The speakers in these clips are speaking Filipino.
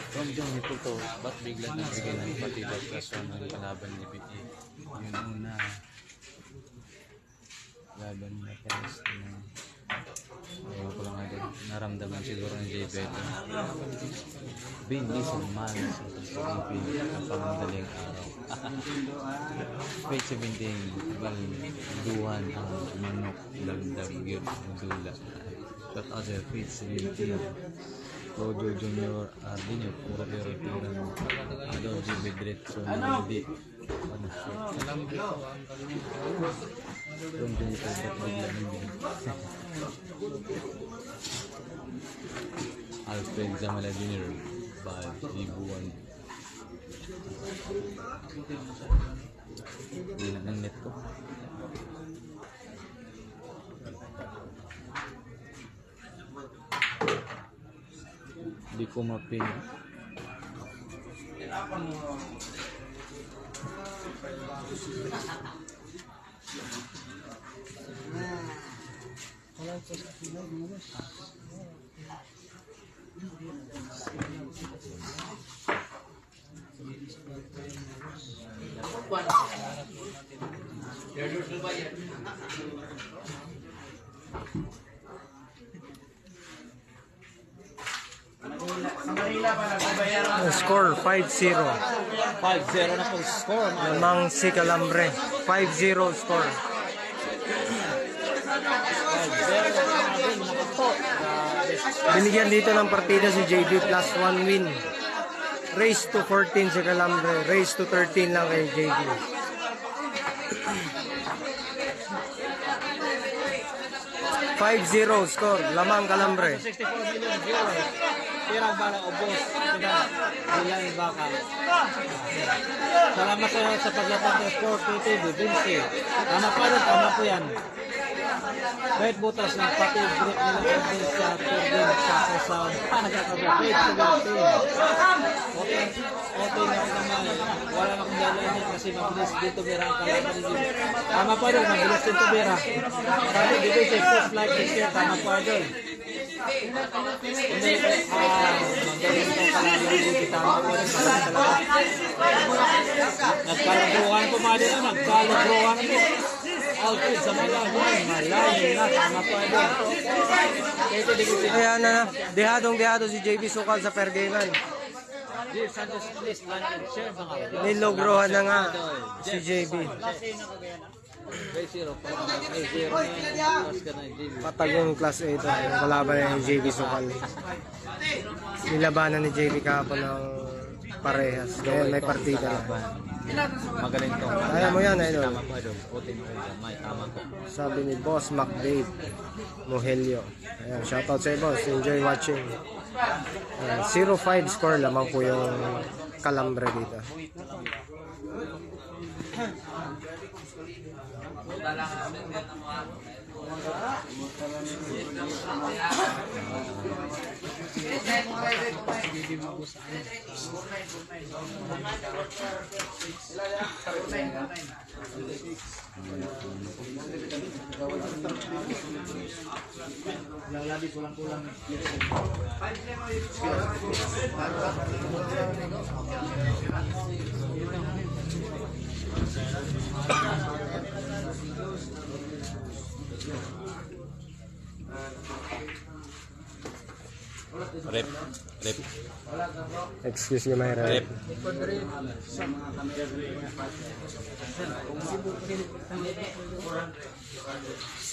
From John Nito to, ba't bigla nagbigay ng patibag kaso ng kalaban ni BE? Yun una. Laban na Paris na ayaw ko lang nga din. Naramdaman siguro ng JB ito. Bindi sa malas sa pagsasabi ng pangmadaling araw. Wait 17, balduhan ang manok ng dagyot ng dula. But other Pete 17, Rojo Junior, Ardino, puro pero-tiran mo. Adon, JB Diretso na hindi. Alam mo yung dito ba't bigla ninyo. Alfred Zamala Jr. by Ibuan. Hindi na ng net ko. Hindi ko mapin. Score 5-0. 5-0 na po score. Lamang si Calambre. 5-0 score. Binigyan dito ng partida si JB plus 1 win. Race to 14 si Calambre. Race to 13 lang kay JB. $5-0 score. Lamang Calambre. 64 million viewers. Pirang bala ubos. Ilan baka. Salamat sa paglatag ng Sport TV. Vinci. Tama po yan. Kahit butas ng pati group nila sa Turdin sa nagkakabla. Wait, 17. Okay na ako naman. Wala na akong dalahin kasi mabilis dito Bera ang kalaban din. Tama pa rin, mabilis dito Bera. Sabi dito sa first like this year, tama pa rin. Magaling itong kalaban dito, tama pa rin. Nagkalagruhan po mga din, nagkalagruhan po. Alfred sa mga malayo na tama pa rin. Ayan na. Dehadong-dehado si JB Sukal sa Pergeman. Nilogrohan na nga si JB. Patag yung class 8 yung kalaban ng JB Sukal. Nilabanan ni JB kahapon ng parehas. Ngayon may partida na. Magaling to. Kaya mo yan, idol. Tama po, idol. May tama ko. Sabi ni Boss McDave Mohelio. Ayan, shoutout sa boss. Enjoy watching. 0-5 score lamang po yung Calambre dito. Rep. Excuse me, my rep.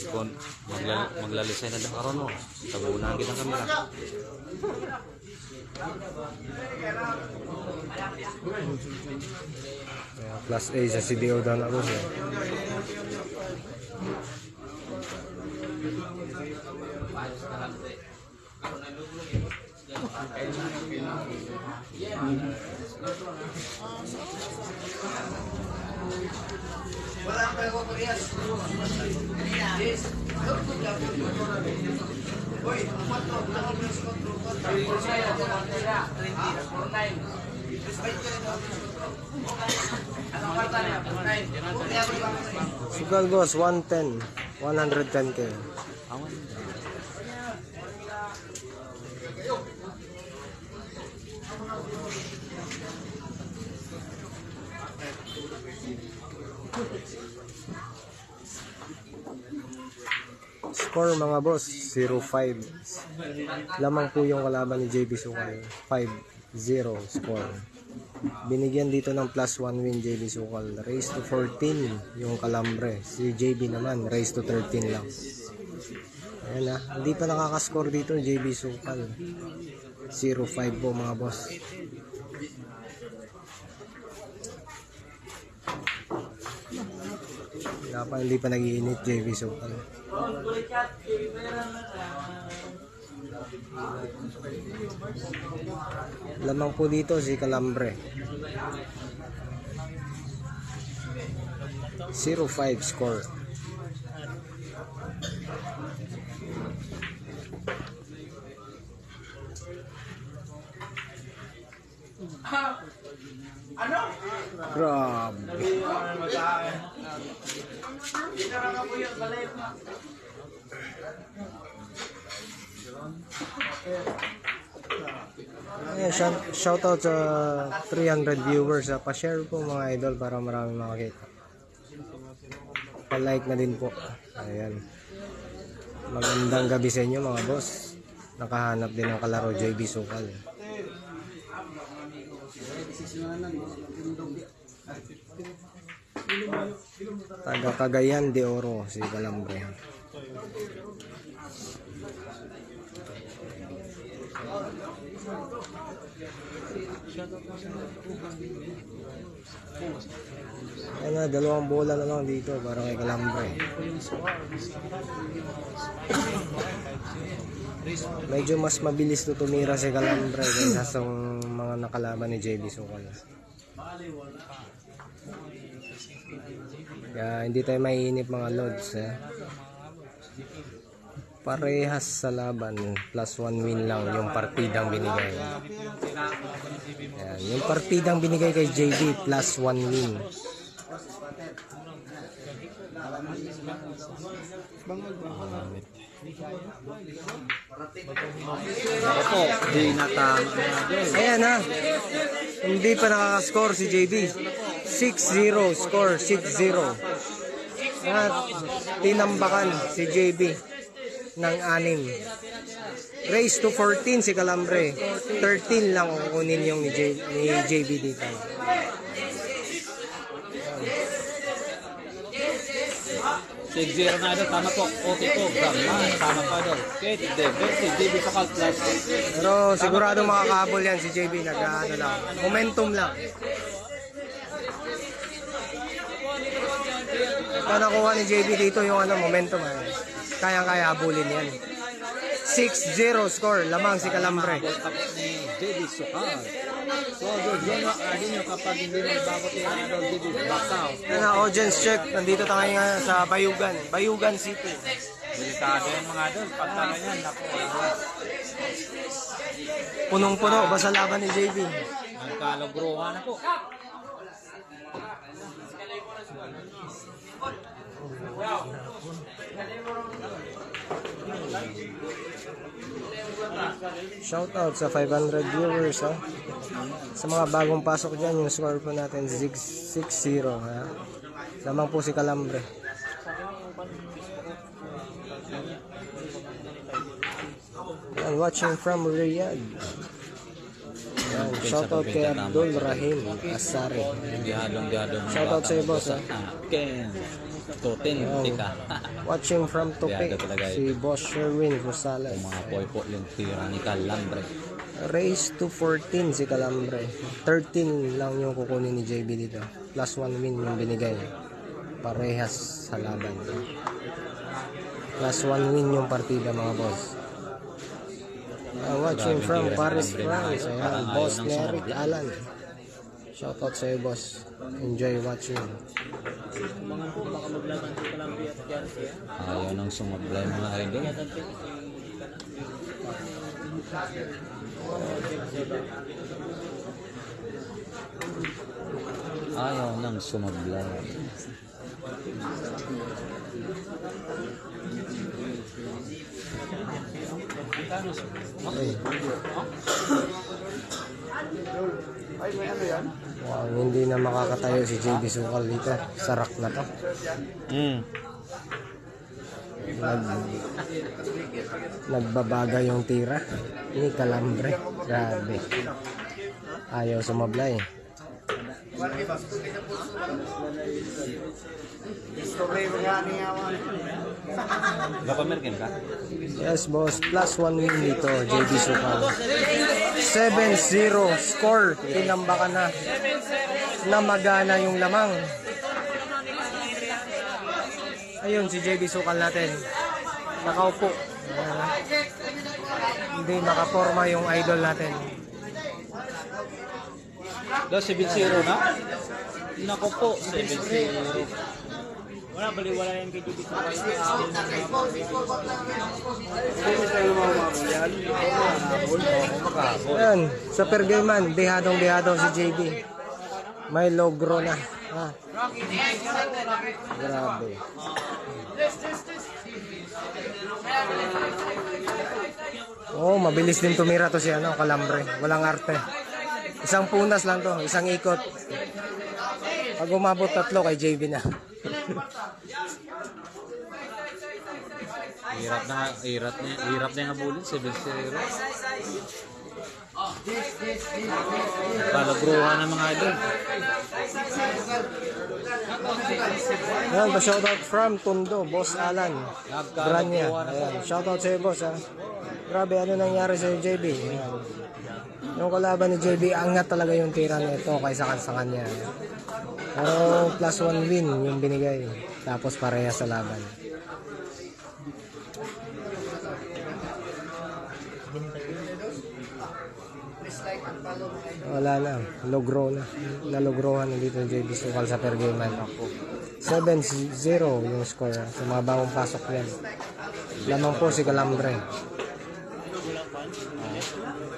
Kung maglalisay na lang karon mo. Tabunan kita kamera. Plus A sa CDO daw na siya. Wala pa ko parehas. Sugal boss, 110. 110k. Awan. Score mga boss, 0-5. Lamang po yung kalaban ni JB Sukal. 5-0 score. Binigyan dito ng plus 1 win JB Sukal. Raise to 14 yung Kalambre. Si JB naman, raise to 13 lang. Ayan na, hindi pa nakakascore dito JB Sukal. 0-5 po mga boss. Hindi pa nag-iinit JB Sukal. Lamang po dito si Kalambre. 0-5 score. Grabe. Ayan, shoutout sa 300 viewers. Pa-share po mga idol para maraming makakita. Pa-like na din po. Ayan. Magandang gabi sa inyo mga boss. Nakahanap din ng kalaro JB Sukal. Taga Cagayan de Oro si Kalambre. Ayan na, dalawang bola na lang dito para kay Kalambre. Medyo mas mabilis to tumira si Kalambre kaysa sa mga nakalaban ni JB Sukal. Kaya hindi tayo maiinip mga lods. Parehas sa laban, plus 1 win lang yung partidang binigay. Ayan, yung partidang binigay kay JB, plus 1 win. Opo, di natama. Ayan ha, hindi pa nakakascore si JB. 6-0 score, 6-0. At tinambakan si JB ng 6. Raise to 14 si Kalambre. 13 lang kukunin yung ni JB dito. Sig-0 na idol, tama po. Okay po, tama po idol. Okay, si JB Sukal plus. Pero sigurado makakahabol yan si JB. Nag-ano lang, momentum lang. Ito nakuha ni JB dito yung momentum. Kayang-kaya habulin yan. 6-0 score, lamang si Kalambre. Ni JB Sukal. So, yun nyo kapag hindi magbago tira idol, JB Bakaw. Yan na, audience check. Nandito tayo ngayon sa Bayugan. Bayugan City. Delikado yung mga idol, pagka ganyan, naku. Punong-puno, basta laban ni JB. Nagkalogruhan na po. Shoutout sa 500 viewers ha. Sa mga bagong pasok dyan, yung score po natin 6-0 ha. Lamang po si Kalambre. And watching from Riyadh. Yan, shoutout kay Abdul Rahim Asari. Shoutout sa iyo boss ha. Ken Totin, tika. Watching from Tope, si Boss Sherwin Rosales. Mga po yung tira ni Kalambre. Raise to 14 si Kalambre. 13 lang yung kukunin ni JB dito. Plus 1 win yung binigay. Parehas sa laban. Plus 1 win yung partida mga boss. Watching from Paris, France. Ayan, Boss Neric Alan. Shoutout sa iyo boss. Enjoy watching. Ayaw nang sumablay mga idol. Ayaw nang sumablay. Wow, hindi na makakatayo si JB Sukal dito. Sarak na to. Nagbabaga yung tira ni Calambre. Grabe. Ayaw sumablay. Nakamerkin ka? Yes, boss. Plus 1 win dito, JB Sukal. 7-0 score. Tinambakan na. Namagana yung lamang. Ayun, si JB Sukal natin. Nakaupo. Ayan. Hindi makaporma yung idol natin. 7-0 na? Nako po, 7-0. Wala, baliwala yan kay JB Sukal. Ayan, sa pergayman, dehadong-dehado si JB. May logro na. Ah. Grabe. Oh, mabilis din tumira to si Calambre. Walang arte. Isang punas lang to, isang ikot. Pag umabot 3 kay JB na. Hirap na yung abulin, 7-0. Palagruhan ng mga idol. Ayan, pa-shoutout from Tondo, Boss Alan. Branya. Ayan, shoutout sa'yo, boss, ha. Grabe, ano nangyari sa'yo, JB? Ayan. Yung kalaban ni JB, angat talaga yung tira nito kaysa sa kanya. Pero plus 1 win yung binigay. Tapos pareha sa laban. Wala na. Logro na. Nalogrohan na dito yung JB Sukal sa per game man. 7-0 yung score. Sa mga bagong pasok yan. Lamang po si Calambre.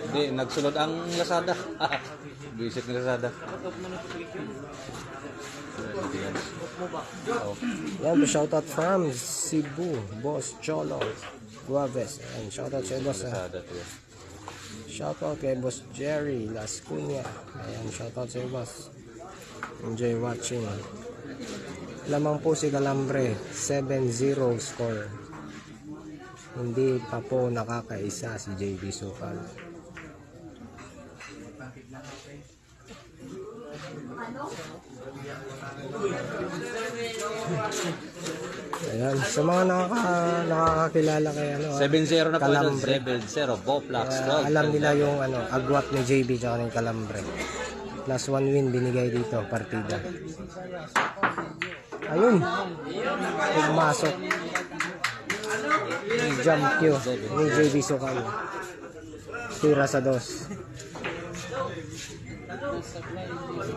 Hindi, nagsulod ang Lazada. Visit ng Lazada. Yan, shoutout from Cebu, Boss Cholo Guaves. And shoutout sa boss. Lazada to. Shoutout kay Boss Jerry Las Cunha. Ayan, shoutout sa boss. Enjoy watching. Lamang po si Calambre, 7-0 score. Hindi pa po nakakaisa si JB Sukal. Ayan, sa mga nakakakilala kay 7-0 na po ito. Calambre. 7-0. Boplax. Alam nila yung agwat ni JB tsaka ni Calambre. Plus 1 win binigay dito, partida. Ayun. Pumasok. Jump Q ni JB Sukal. Tira sa 2.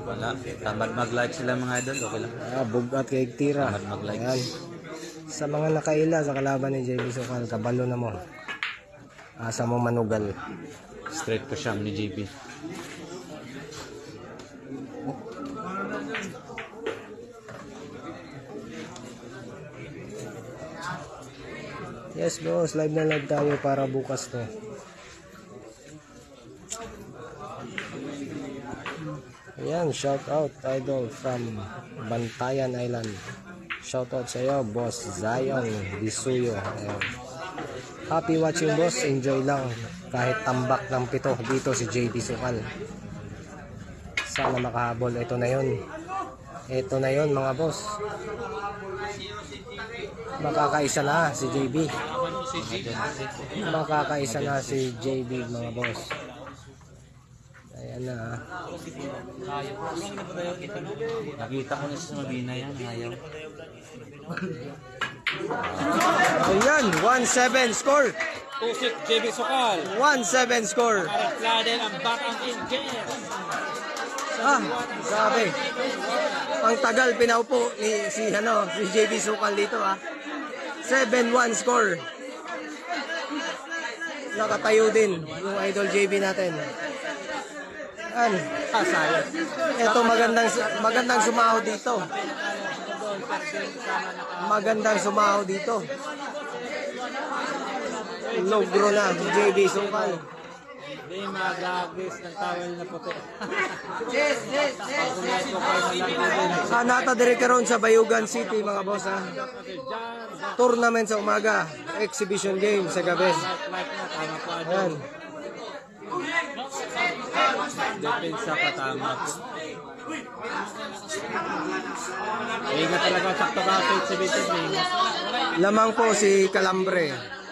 Wala. Tamad mag-like sila mga idol. Okay lang. Bugat kay tira. Tamad mag-like. Ayan. Sa mga nakaila sa kalaban ni JB Sukal, kabalo na mo. Asa mo manugal. Straight po siyam ni JB. Yes boss, live na live tayo para bukas to. Ayan, shout out idol from Bantayan Island. Shout out sa iyo, Boss Zion Disuyo. Ayan. Happy watching boss, enjoy lang. Kahit tambak ng 7 dito si JB Sukal. Sana makahabol, ito na yun. Ito na yun mga boss. Makakaisa na si JB. Makakaisa na si JB mga boss. Ayan na. Nakita ko na sa Mabina yan. Ayaw. Ayan, 1-7 score. Pusik JB Sukal. 1-7 score. Laden ang batang engineer. Grabe. Ang tagal pinaupo ni si JB Sukal dito 7-1 score. nakatayo din yung Idol JB natin. Yan. Sayang. Ito magandang sumahod dito. Magandang sumahod dito. Logro na, JB Sukal. Hindi mag-agis ng towel na puti. Nata dire karon sa Bayugan City mga boss ha. Tournament sa umaga, exhibition game sa gabi. Ayan. Depensa pa tama. Ingat talaga sakto ka sa 17. Lamang po si Calambre.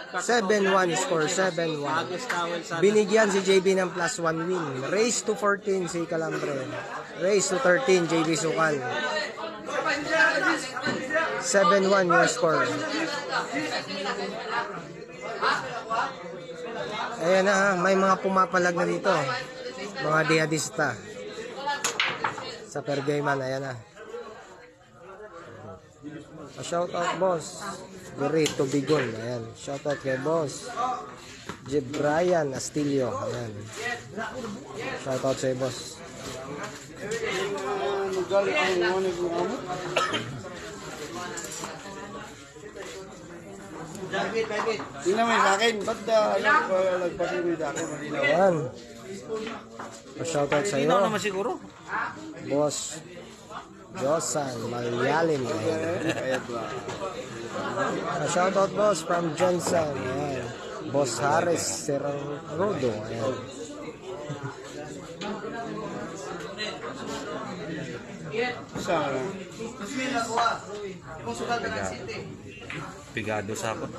7-1 score, 7-1. Agis towel sa Binigyan si JB ng plus 1 win. Race to 14 si Calambre. Race to 13 JB Sukal. 7-1 yung score. Ayan na, may mga pumapalag na dito. Mga diadista. Sa Pergayman, ayan na. Shout out boss. Burrito Bigon, ayan. Shout out kay boss. Brian Astilio, ayan. Shout out sa boss. Tingnan mo sa akin, ba't nagpasimulit sa akin? Ayan. Shout out sa iyo. Ino naman siguro. Boss Josan Malyalim. Shout out boss from Johnson. Ayan. Boss Harris Serrodo. Ayan. Sana. Pigado sa ako.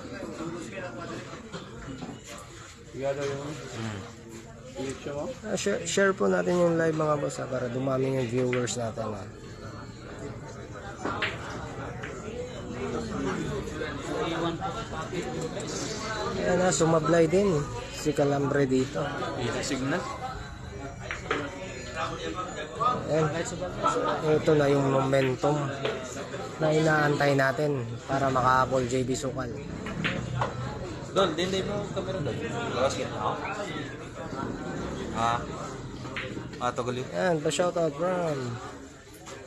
Sigado yung election mo? Share po natin yung live mga boss ha, para dumami yung viewers natin ha. Ayan na, sumablay din si Calambre dito. Signal. Ayan. Ito na yung momentum na inaantay natin para maka-call JB Sukal. Dol, din mo kamera dol. Lawas kita ako. Togol yun. Ayan, pa-shoutout from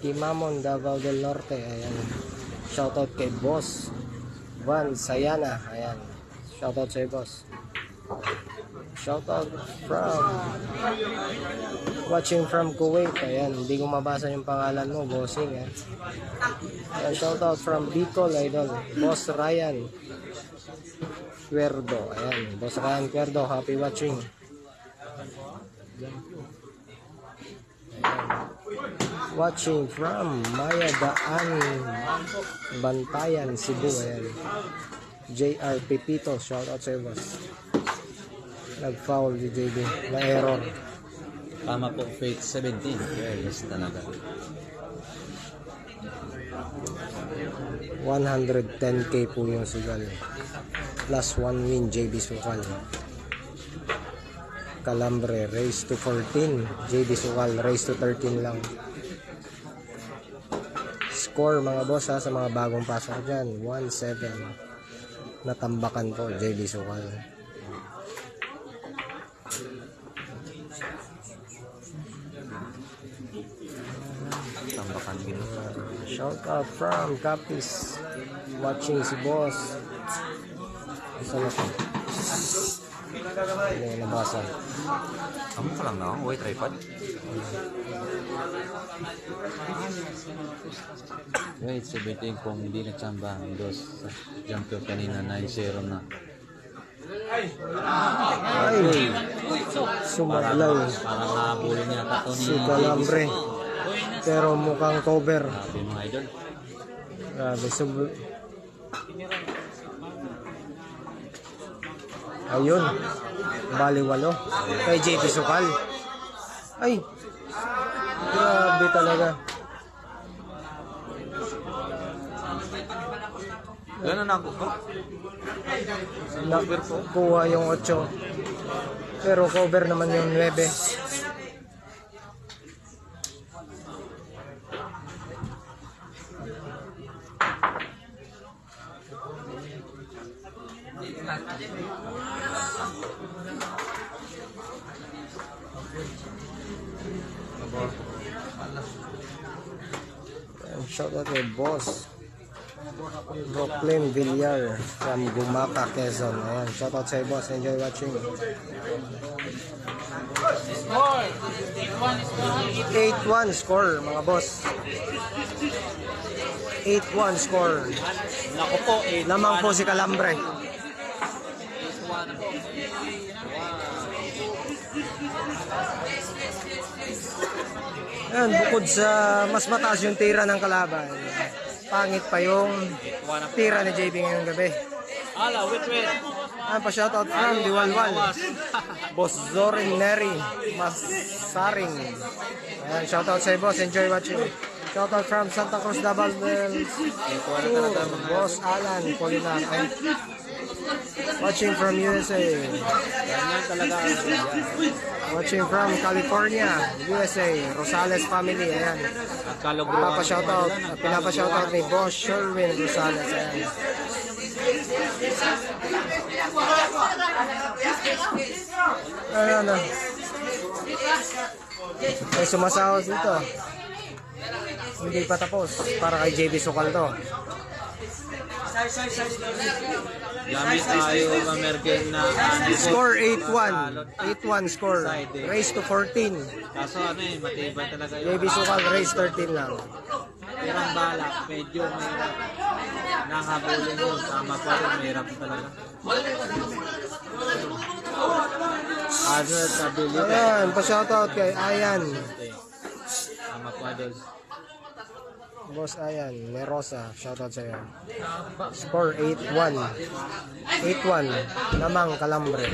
Timamon, Davao del Norte. Ayan. Shoutout kay Boss Van Sayana. Ayan. Shoutout sa'yo, boss. Shoutout from watching from Kuwait. Ayan, hindi ko mabasa yung pangalan mo, bossing. Ayan. Shoutout from Bicol, idol. Boss Ryan Cuerdo. Ayan, Boss Ryan Cuerdo, happy watching. Watching from Maya Daan Bantayan, Cebu. Ayan. JR Pepito, shout out sa boss. Nag-foul si JB, na error. Tama po, Faith 17. Yes, talaga. 110k po yung sugal. Plus 1 win JB Sukal. Calambre race to 14, JB Sukal race to 13 lang. Score mga boss ha, sa mga bagong pasok dyan, 1-7. Natambakan po JB Sukal. Tambakan din. Shout out from Capiz, watching si boss. Isa na po. Hindi na nabasa. Amo ka lang na ako. Wait, tripod. Wait, sabihin kung hindi nagsamba ang dos sa jump ko kanina 9-0 na. Ay, sumablay Parang nahabulin niya ito ni si Calambre. Pero mukhang cover. Sabi mga idol. Grabe, ayun, baliwalo kay JB Sukal. Ay, grabe talaga. Gano'n ako ko. Nakuha yung 8, pero cover naman yung 9. And shout out kay Boss Brooklyn Villar from Gumaca, Quezon. Ayan, shout out sa boss. Enjoy watching. 8-1 score mga boss. 8-1 score. Naku po, Lamang po si Calambre. Ayan, bukod sa mas mataas yung tira ng kalaban, pangit pa yung tira ni JB ngayong gabi. Ala, wait. Ayan pa shoutout from Diwalwal. Boss Zorin Neri Masaring. Ayan, shoutout sa boss. Enjoy watching. Shoutout from Santa Cruz Davao del Sur. Boss Alan Polinar. Ayan. Watching from USA. Ganyan talaga. Watching from California, USA. Rosales family. Ayan. At kalugruhan. Pinapa-shoutout ni Boss Sherwin Rosales. Ayan. Ano? May sumasahod dito. Hindi pa tapos. Para kay JB Sukal to. Gamit tayo ng American na Score 8-1. 8-1 score. Race to 14. kaso matibay talaga yun. JB Sukal race 13 lang. Pirang balak, medyo mahirap. Nakahabulin yun, tama pa rin, mahirap talaga. Other stability. Ayan, pa-shoutout kay Ayan. Tama pa doon. Boss Ayan, Merosa, shoutout sa'yo. Score 8-1. 8-1. Namang Calambre.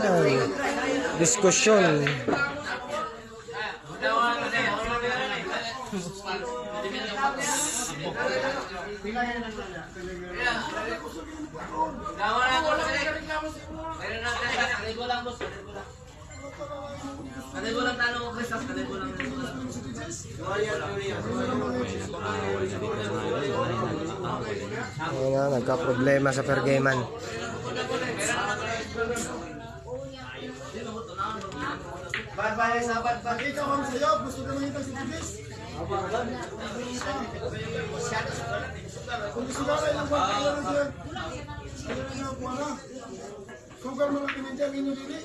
Ayan, diskusyon. Ayan na, nagka-problema sa pergaman. Sugar mo lang pinintay, minyo dili.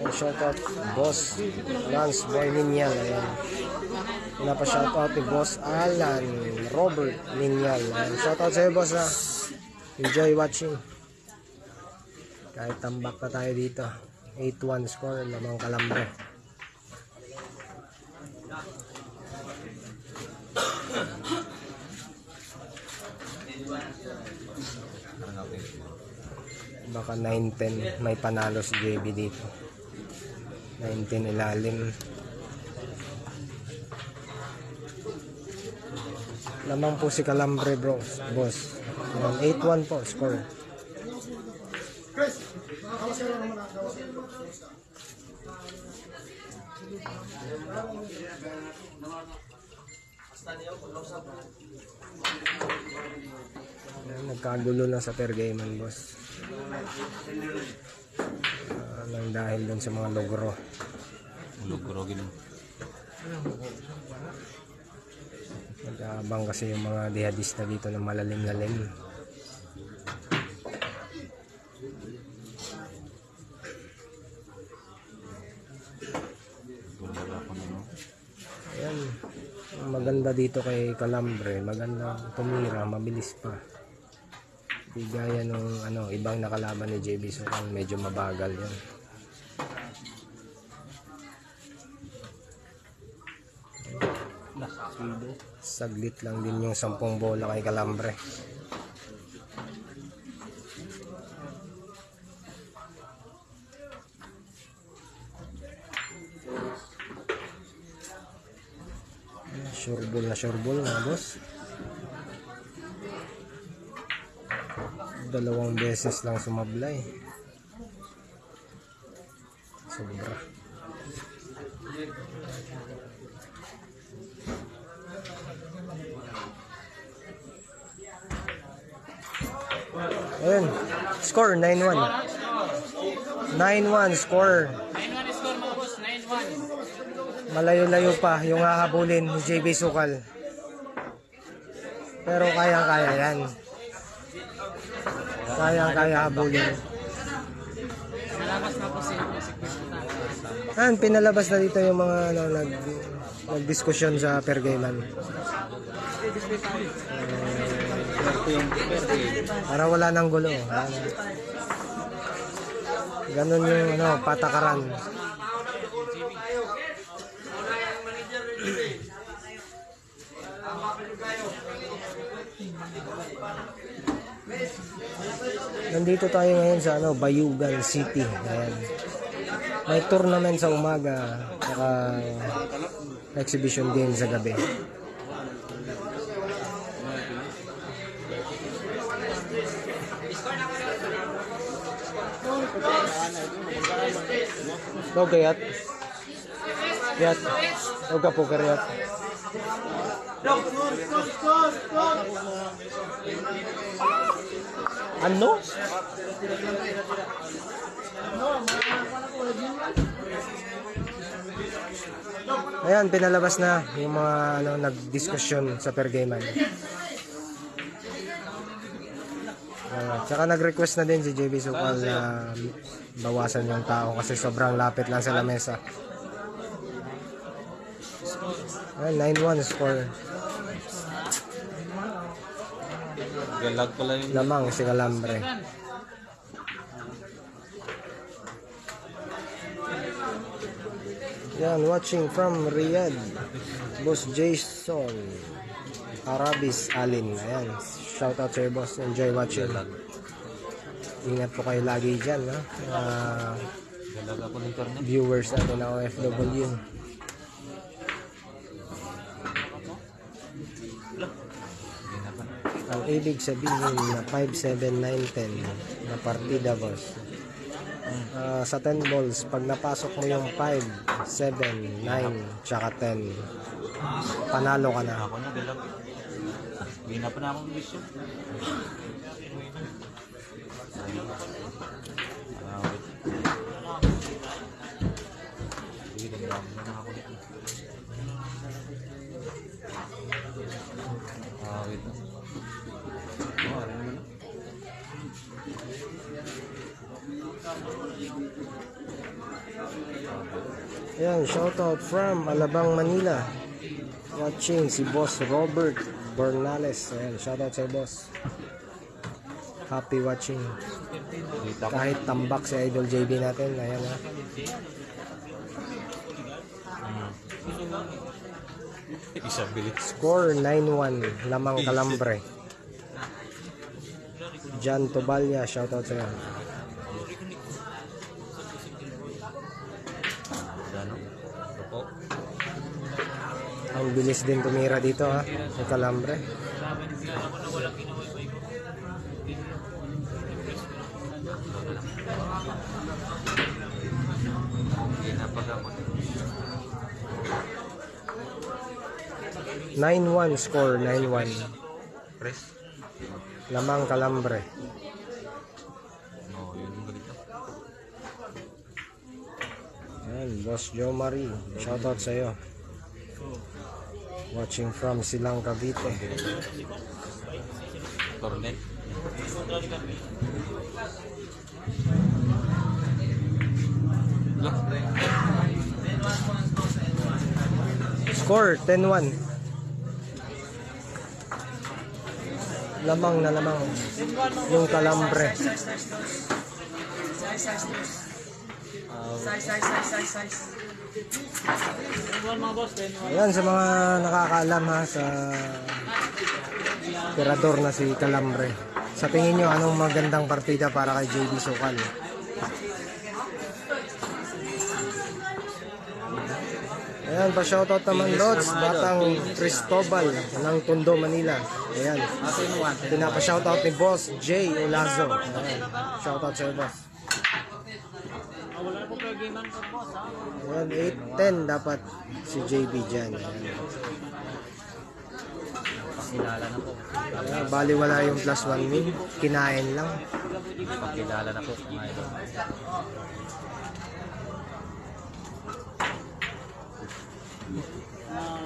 Shoutout Boss Lance Boy Minyal. Ayan. Pinapa-shoutout ni Boss Alan Robert Minyal. Ayan. Shoutout sa'yo boss ha. Enjoy watching. Kahit tambak pa tayo dito. 8-1 score. Lamang Calambre. Baka 9-10 may panalo si JB dito. 9-10 ilalim. Lamang po si Calambre bros, boss. 8-1 po score. Chris, kawas ka lang naman. Nagkagulo na sa pergaman boss. Nang dahil dun sa mga logro. Lugro gino. Nag-aabang kasi yung mga dihadista dito ng malalim-lalim. Ayan. Ang maganda dito kay Calambre, maganda tumira, mabilis pa. Di gaya nung ibang nakalaban ni JB Sukal, medyo mabagal yun. Saglit lang din yung 10 bola kay Calambre. Sureball na boss. 2 beses lang sumablay. Sobra. Ayun. Score 9-1. 9-1 score. 9-1 score mga boss, 9-1. Malayo-layo pa yung hahabulin ni JB Sukal. Pero kayang-kaya yan. Kayang-kaya habulin. Nalabas na po si Yan, pinalabas na dito yung mga ano, nagdiskusyon sa Pergayman. Para wala nang gulo. Ayan. Ganun yung ano, patakaran. Nandito tayo ngayon sa ano, Bayugan City. Ayan. May tournament sa umaga, saka exhibition game sa gabi. Okay, Yat. Yat. Okay, poker, Yat. Ano? Ayan, pinalabas na yung mga ano, nagdiskusyon sa Pergayman. Tsaka nag-request na din si JB Sukal na bawasan yung tao kasi sobrang lapit lang sa lamesa. Ayan, 9-1 score. Galag pala yung Lamang si Calambre. Yan, watching from Riyadh, Boss Jason Arabis Alin. Ayan, shout out sa'yo, boss. Enjoy watching. Ingat po kayo lagi dyan, ha? galag ako ng internet. Viewers natin na OFW. Ang ibig sabihin na 5, 7, 9, 10 na partida, boss. Sa 10 balls, pag napasok mo yung 5, 7, 9, tsaka 10, panalo ka na. Ako na galag. Hindi na pa na akong vision. Wait. Sige, dami na ako nito. Wait. Ano naman na? Ayan, shoutout from Alabang, Manila. Watching si Boss Robert Bernales. Ayan, shoutout sa boss. Happy watching. Dito ako. Kahit tambak si Idol JB natin. Ayan, ha. Isang bilis. Score 9-1. Lamang Calambre. Jan Tobalya, shoutout sa iyo. Ano? Opo. Ang bilis din tumira dito, ha. Sa Calambre. Hindi na pag-amot. 9-1 score, 9-1. Press. Lamang Calambre. No, yun yung ganito. Ayan, Boss Joe Marie. Shoutout sa iyo. Watching from Silang Cavite. Cornet. Score 10-1. Lamang na lamang yung Calambre. Ayan, sa mga nakakaalam, ha, sa tirador na si Calambre. Sa tingin nyo, anong magandang partida para kay JB Sukal? Ayan, pa-shoutout naman, Lods, Batang Cristobal ng Tondo, Manila. Ayan, pinapa-shoutout ni Boss Jay Olazo. Ayan, shoutout sa'yo, boss. Wala po kayo game ka boss ha. Ayan, 8-10 dapat si JB dyan. Pakilala na po. Ayan, bali wala yung plus 1 win. Kinain lang. Pakilala na po mga idol.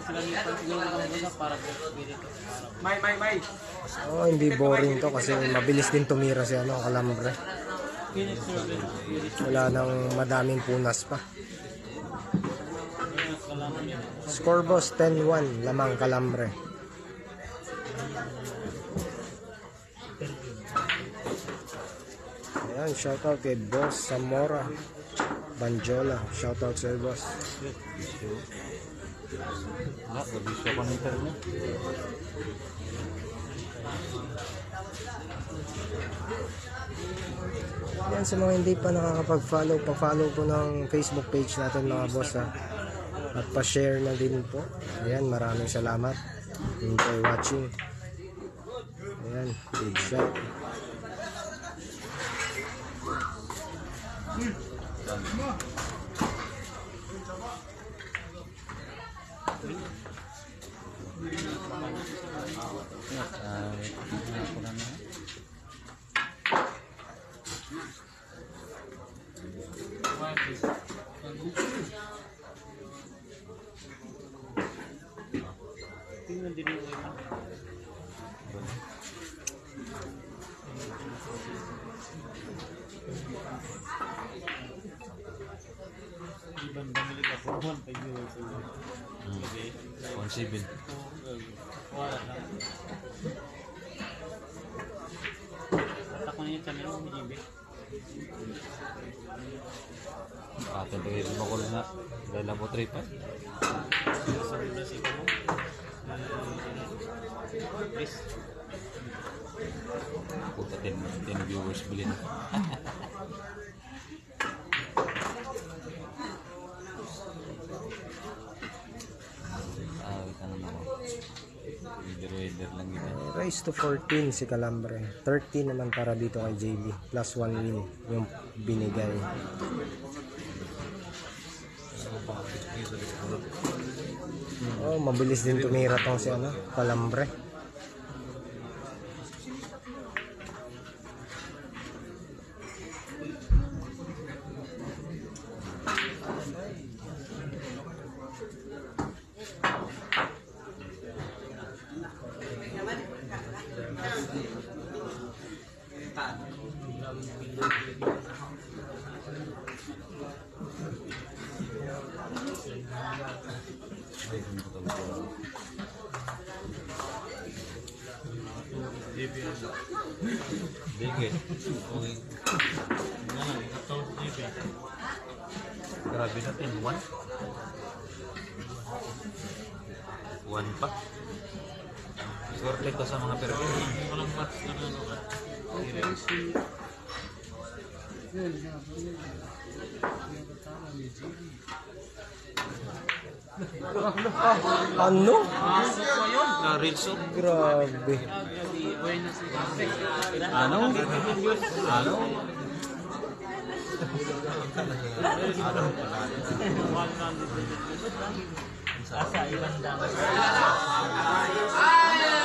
Sila niyo pa siguro ng muna para po dito. Oh, hindi boring to kasi mabilis din tumira si ano, Calambre. Wala nang madaming punas pa. Score boss 10-1, lamang Calambre. Ayan, shoutout kay Boss Zamora Banjola. Shoutout sa'yo, boss. Nabisyo ko ng internet. Yan, sa mga hindi pa nakakapag-follow, pa-follow po ng Facebook page natin mga boss ha. At pa-share na din po. Ayan, maraming salamat. Enjoy watching. Ayan, big shot. Tingnan din yung ibang bumili ka po 1 peso. Okay. 1.7. Wala lang. Ako na yung channel mo, Jimmy. Atin pa yung bakul na. Dahil lang po 3 pa. Sabi na si Kamo. Please. Puta 10 viewers bilhin. Wait na naman ako. Wader lang yun. Raise to 14 si Calambre. 13 naman para dito kay JB. Plus 1 win yung binigay. Oh, mabilis din tumira tong si ano, Calambre. Digit. Okay. Grabe natin. 1 pa. Swerte ko sa mga perfect. Walang match na ano ka. Ano? Rilso. Grabe. Ano? Ano?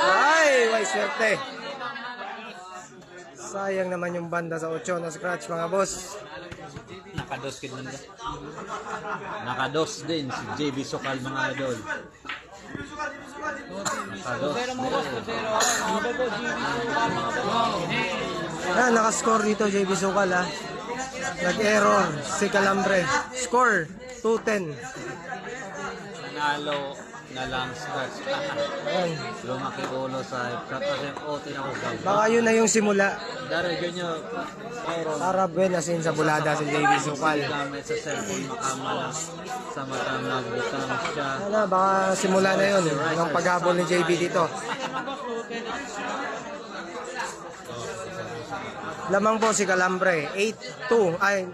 Ay, may swerte. Sayang naman yung banda sa 8 na scratch mga boss. Nakados kin lang. Nakados din si JB Sokal mga idol. Nakados. Ah, nakascore dito JB Sukal ha. Nag-error si Calambre. Score 2-10. Nalo na lang scratch. Ayan. Lumaki ulo sa kasi otin ako gawin. Baka yun na yung simula. Dari ganyo. Mayroon. Para buenas sa bulada si JB Sukal. Gamit sa cellphone makamala sa mata magbutang siya. Ano, baka simula na yun ng paghabol ni JB dito. Lamang po si Calambre 8-2 ay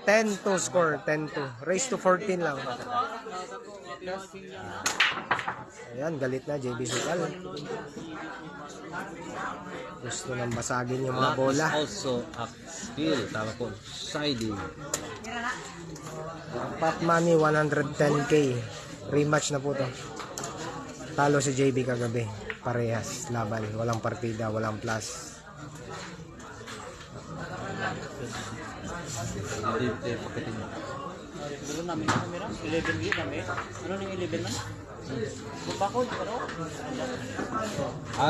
10-2 score, 10-2. Race to 14 lang. Ayan, galit na JB Sukal. Gusto nang basagin yung mga bola. Also a skill. Tama po. Siding. Pop money 110k. Rematch na po to. Talo si JB kagabi. Parehas laban. Walang partida, walang plus. Hindi pakitin mo. Dulu namin ang kamera. 11 yun kami. Ano nang 11 man? Bubakod, pero?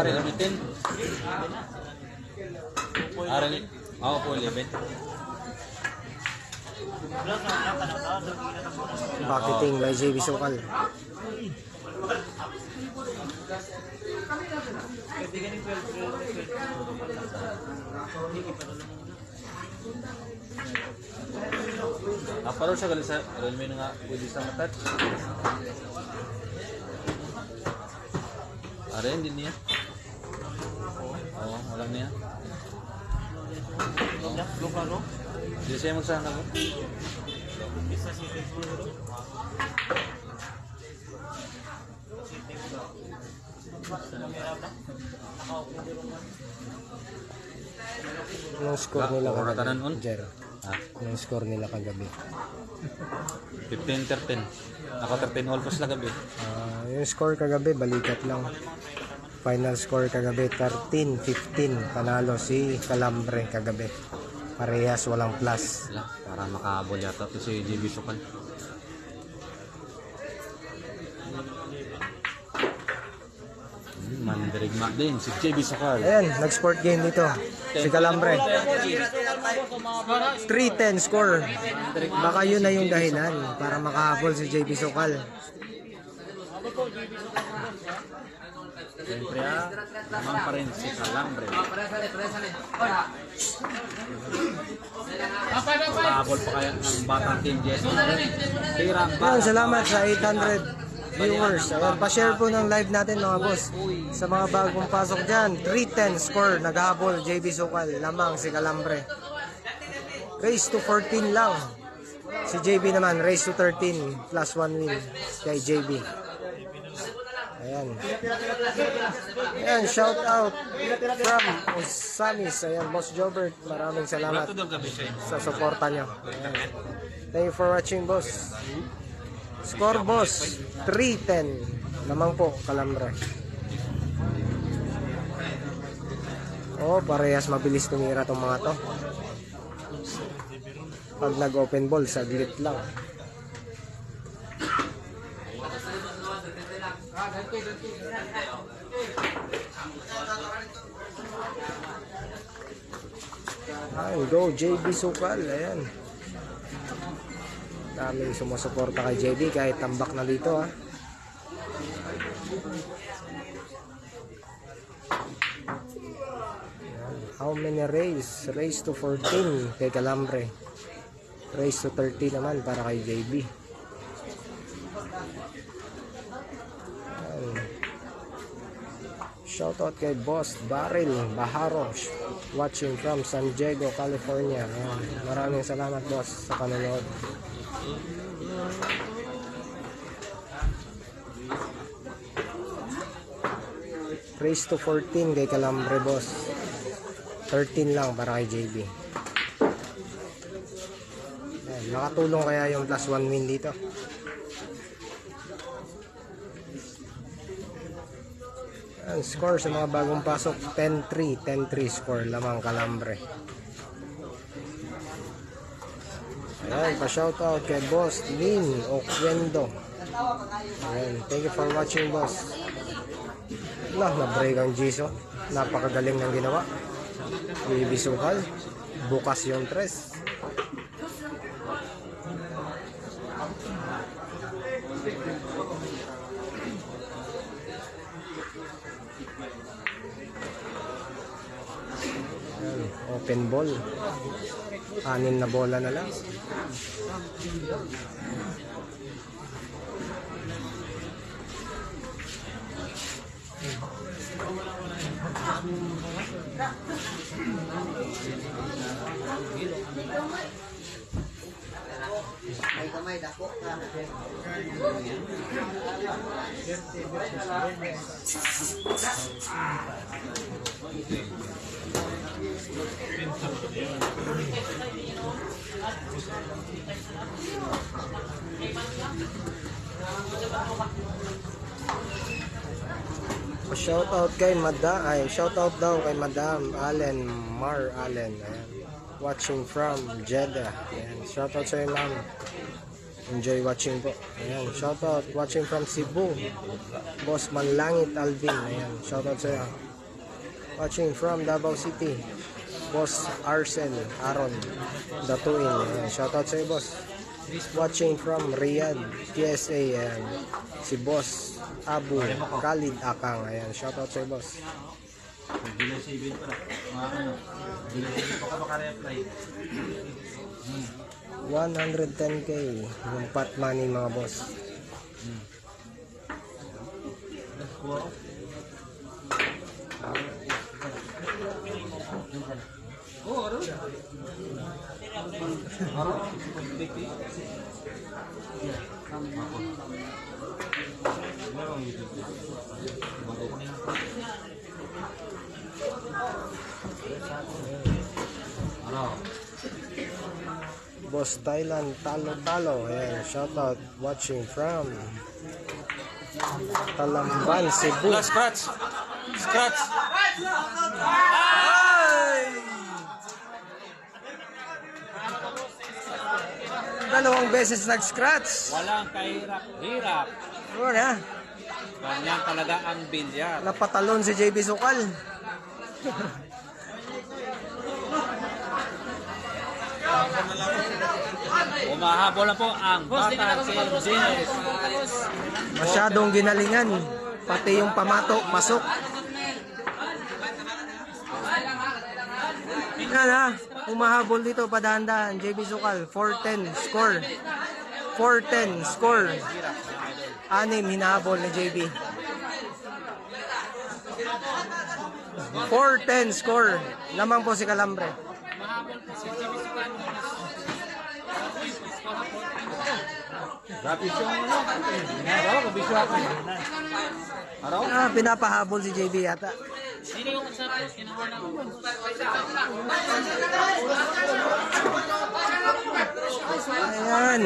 Ari, ulitin. Ari, ako po 11. Pakiting by JB Sukal. Apa siya galing sa Realme na nga pwede sa matat. Ari, hindi niya. Oo, walang niya. Hindi siya magsana ko. Anong score nila Tanan kagabi? on. Jer, Ah, anong score nila kagabi? 15-13. Ako 13 all pass lang gabi. Yung score kagabi, balikat lang. Final score kagabi, 13-15. Panalo si Calambre kagabi. Parehas, walang plus. Wala, para makahabol yata ito si JB Sukal. Mandirigma din si JB Sukal. Ayan, nag-sport game dito. Si Calambre. 3-10 score. Baka yun na yung dahilan para makahabol si JB Sukal. Siyempre naman pa rin si Calambre. Makahabol pa kaya ng batang Team Jess. Tirang Ayan, salamat sa 800 viewers. Ayan, pa-share po ng live natin mga boss. Sa mga bagong pasok dyan, 3-10 score, naghabol JB Sukal, lamang si Calambre. Race to 14 lang. Si JB naman, race to 13, plus 1 win kay JB. Ayan. Ayan, shout out from Osamis. Ayan, Boss Jobert, maraming salamat sa suporta nyo. Ayan. Thank you for watching, boss. Score, boss, 3-10. Lamang po, Calambre. Oh, parehas mabilis tumira tong mga to. Pag nag-open ball, saglit lang. Ayan, go JB Sukal. Ayan. Daming sumusuporta kay JB kahit tambak na dito ha. How many race? Race to 14 kay Calambre. Race to 30 naman para kay JB. Shoutout kay Boss Barrel Baharos, watching from San Diego, California. Ayan. Maraming salamat, boss, sa panonood. Race to 14 kay Calambre, boss. 13 lang para kay JB. Ayan. Nakatulong kaya yung plus 1 win dito. Ang score sa mga bagong pasok, 10-3, 10-3 score lamang Calambre. Ayan, pa-shoutout kay Boss Lin Oquendo. Ayan, thank you for watching, boss. Wala, na-break ang Jiso. Napakagaling ng ginawa. JB Sukal, bukas yung tres. Open ball. 6 na bola na lang. Shoutout kay shoutout daw kay Madam Allen Mar Allen. Ayan. Watching from Jeddah. Ayan. Shoutout sa iyo, ma'am. Enjoy watching po. Ayan. Shoutout watching from Cebu. Boss Manlangit Alvin. Ayan. Shoutout sa iyo. Watching from Davao City. Boss Arcel Aaron Datuin. Ayan. Shoutout sa iyo, boss. Watching from Riyadh PSA. Ayan. Si Boss Abu Khalid Akang. Ayan. Shoutout sa iyo, boss. Bila sa event pala. Bila sa event pa maka-reply. 110k yung pot money, mga boss. Boss Thailand Talo. Ayan, shoutout watching from Talamban, Cebu. Scratch! Dalawang beses nag-scratch. Walang kahirap-hirap. Wala. Ganyan talaga ang bilyar. Napatalon si JB Sukal. Umahabol na po ang Bata Services. Masyadong ginalingan. Pati yung pamato, pasok. Yan ha. Umahabol dito, padahan-dahan. JB Sukal, 410 score. 410 score. 6 hinahabol ni JB. 410 score. Lamang po si Kalambre. Pinapahabol si JB yata. Ayan.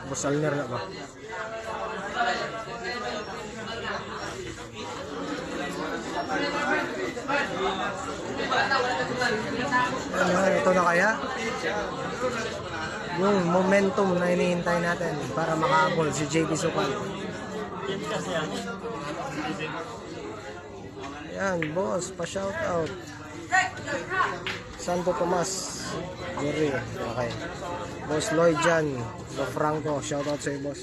Boss Alner na ba? Ito na kaya yung momentum na hinihintay natin para makahabol si JB Sukal. Yan, boss, pa-shout out. Santo Tomas Guri, okay. Boss Lloyd Jan Lo Franco, shout out sa iyo, boss.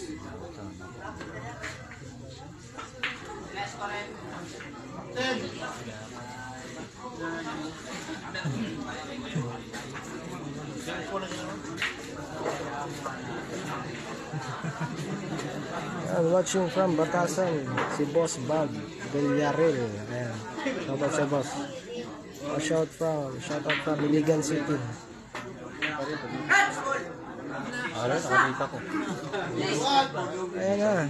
And watching from Batasan, si Boss Bob Villarreal. Ayan. Shout out sa boss. Shout out from Iligan City. Nakita ko. Ayan na.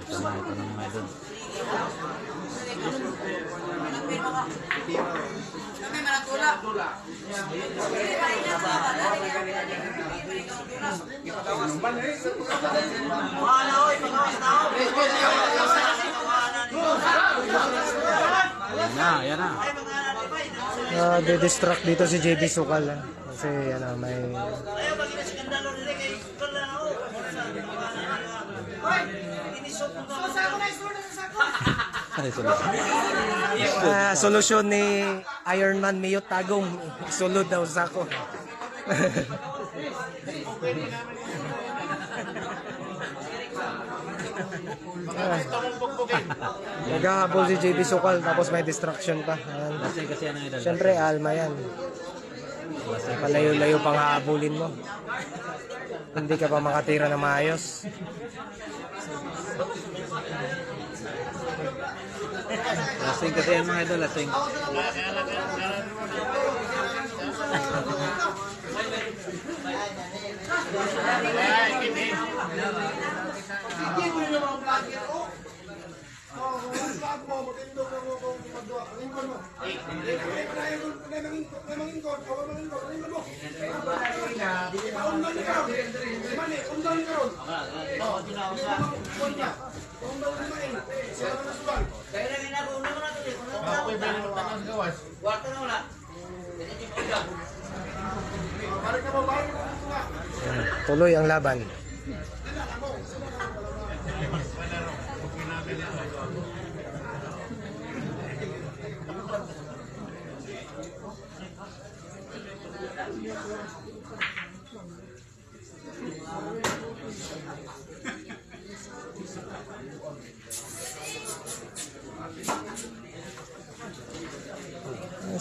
Ito na mga idol. Yan na. De-distract dito si JB Sukal. Kasi may... solusyon ni Ironman Miyot Tagong. Sulod daw sa ako. Naghahabol si JB Sukal tapos may distraction pa. Ayan. Kasi ano idol. Siyempre, Alma yan. Malayo-layo pang hahabulin mo. Hindi ka pa makatira na maayos. Lasing kasi yan mga idol, lasing. Tuloy ang laban.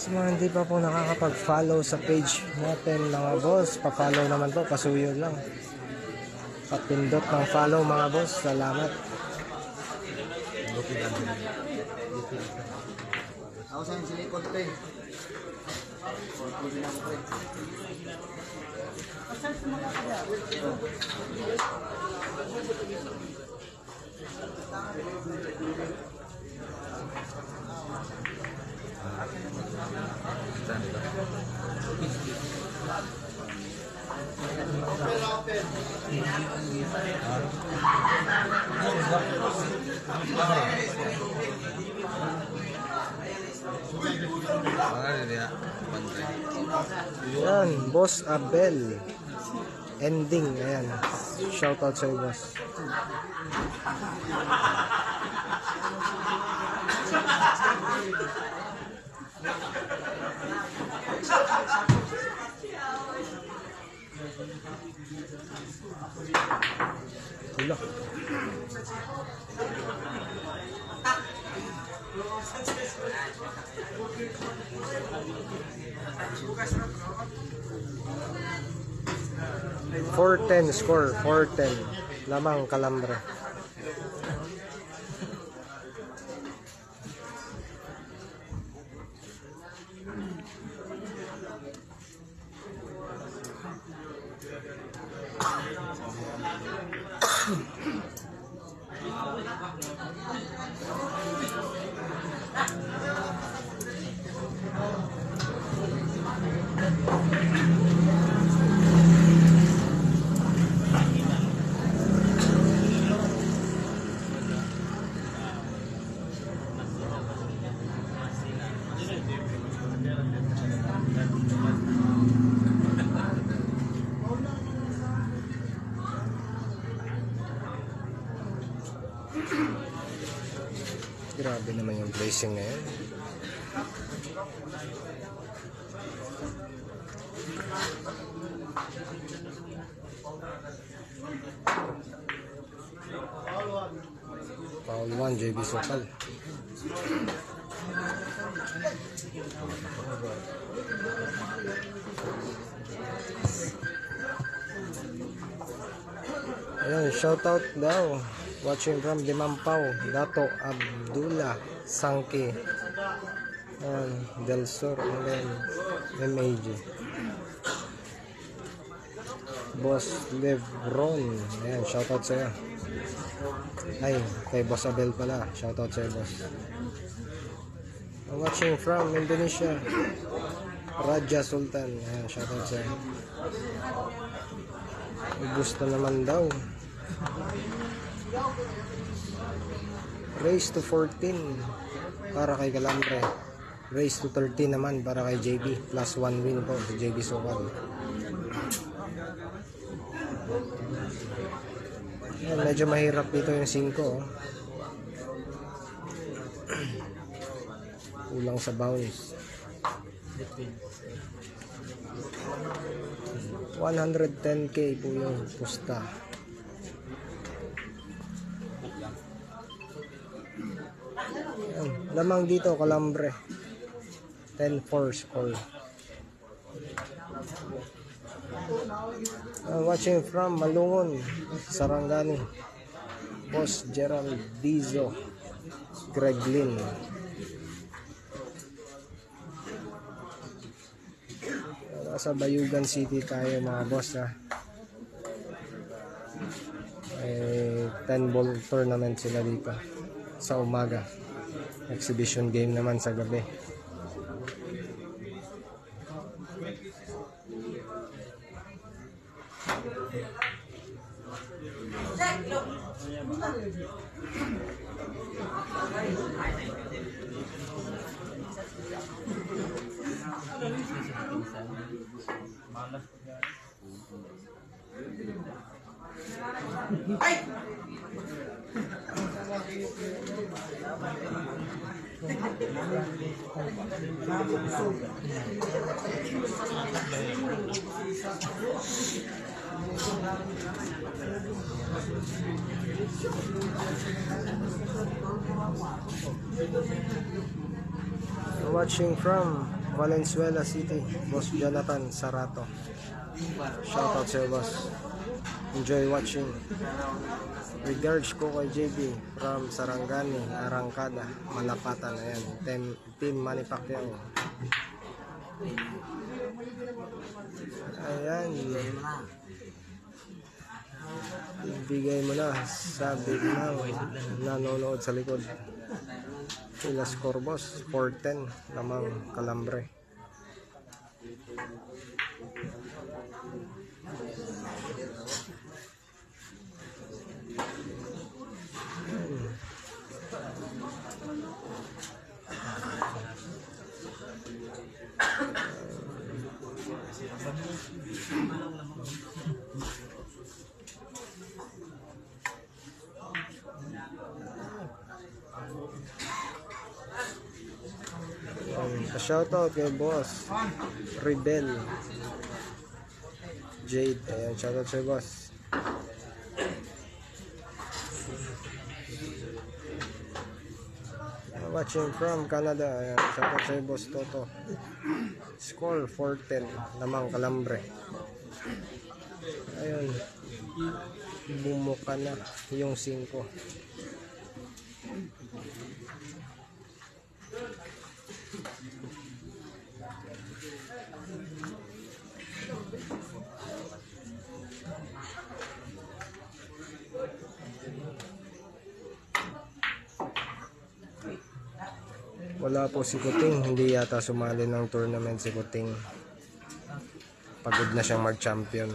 Sa mga hindi pa po nakakapag-follow sa page natin mga boss, pa-follow naman po, pasuyo lang. Papindot ng follow mga boss, salamat. Ako sa silikon pre. Yan, Boss Abel. Ending, ayan. Shoutout sa boss. Wala. .410 score, 410 lamang Calambre. Grabe naman yung blazing na yan. Foul 1, JB Sokal. Ayan, shoutout daw. Watching from Limampao, Dato Abdullah Sangki. Ayan, Del Sur, and then MAG. Boss Lebron. Ayan, shoutout sa'yo. Ay, kay Boss Abel pala. Shoutout sa'yo, boss. Watching from Indonesia, Raja Sultan. Ayan, shoutout sa'yo. Gusto naman daw. Race to 14 para kay Calambre. Race to 13 naman para kay JB. Plus 1 win po si JB Sokal. Medyo mahirap dito yung 5. Kulang sa bounce. 110k po yung pusta. Lamang dito, Calambre. 10-4 score. Watching from Malungon, Sarangani. Boss Gerald Dizo, Greg Lin. Sa Bayugan City tayo mga boss ha. 10 ball tournament sila dito sa umaga. Exhibition game naman sa gabi. Watching from Valenzuela City, Boss Jonathan Sarato. Shoutout sa boss. Enjoy watching. Regards ko kay JB from Sarangani, Arangkada, Malapatan. Ayan, Team Manny Pacquiao. Ayan. Ibigay mo na sa big na nanonood sa likod. Sila score boss, 4-10 lamang Calambre. Shoutout kay boss Rebel Jade. Ayan, shoutout sa boss. Watching from Canada. Ayan, shoutout sa boss Toto. Score 4-10 lamang Calambre. Ayun, bumuka na yung 5. Wala po si Kuting, hindi yata sumali ng tournament si Kuting. Pagod na siyang mag-champion.